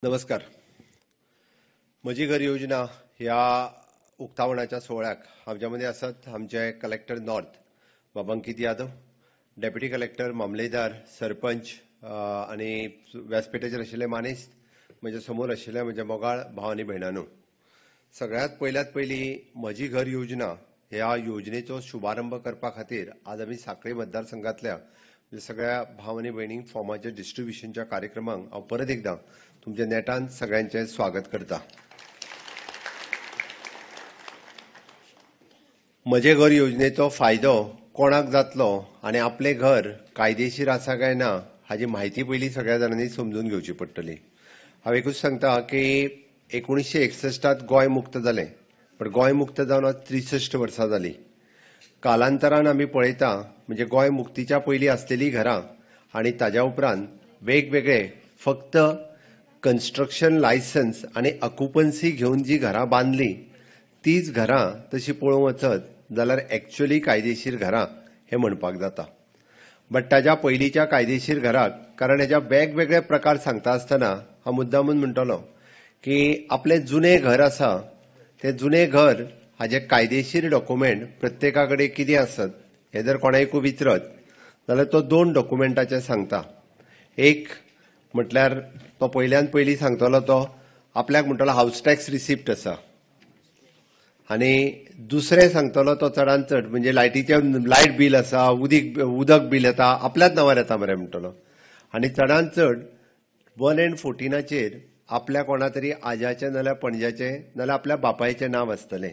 नमस्कार. म्हजी घर योजना ह्या उक्तावणाच्या सोहळ्याक आमच्या मदीं आसात आमचे कलेक्टर नॉर्थ बाबांकित यादव, डेप्युटी कलेक्टर मामलेदार सरपंच आनी व्यासपीठाचेर आशिल्ले मानेस्त, म्हज्या समोर आशिल्ले म्हजे मोगाळ भाव आनी भयणांनो. सगळ्यांत पयलीं म्हजी घर योजना ह्या योजनेचो शुभारंभ करपा खातीर आज आमी सांखळी मतदारसंघातल्या सगळ्या भाव आनी भयणींक फॉर्माच्या डिस्ट्रिब्युशनच्या कार्यक्रमांक हांव परत एकदां तुमच्या नेटान सगळ्यांचे स्वागत करता. म्हजे घर योजनेचो फायदो कोणाक जातलो आनी आपलें घर कायदेशीर आसा काय ना हाची म्हायती पयलीं सगळ्या जाणांनी समजून घेवची पडटली. हांव एकूच सांगता की 1961 गोंय मुक्त जालें, पण गोंय मुक्त जावन आज 63 वर्सां जालीं. कालांतरान आमी पळयता म्हणजे गोंय मुक्तीच्या पयलीं आसलेलीं घरां आनी ताज्या उपरांत वेगवेगळे फक्त कन्स्ट्रक्शन लायसन्स आनी ऑक्युपन्सी घेवन जी घरां बांदलीं तीच घरां तशी पळोवंक वचत जाल्यार एक्चुअली कायदेशीर घरां हें म्हणपाक जाता. बट ताज्या पयलींच्या कायदेशीर घराक कारण हेच्या वेगवेगळे प्रकार सांगता आसतना हांव मुद्दामून म्हणटलो की आपलें जुनें घर आसा तें जुनें घर हाजे कायदेशीर डॉक्युमेंट प्रत्येका कडेन कितें आसत हें जर कोणायकूय विचारत जाल्यार तो 2 डॉक्युमेंटाचें सांगता. एक म्हटल्यार तो पयल्यान पयलीं सांगतलो तो आपल्याक म्हणटलो हाऊस टॅक्स रिसिप्ट आसा, आनी दुसरें सांगतलो तो चडांत चड म्हणजे लायट बील आसा, उदक बील येता आपल्याच नांवार येता मरे म्हणटलो, आनी चडांत चड 114 आपल्या कोणा तरी आज्याचें नाल्यार पणज्याचें नाल्यार आपल्या बापायचें नांव आसतलें.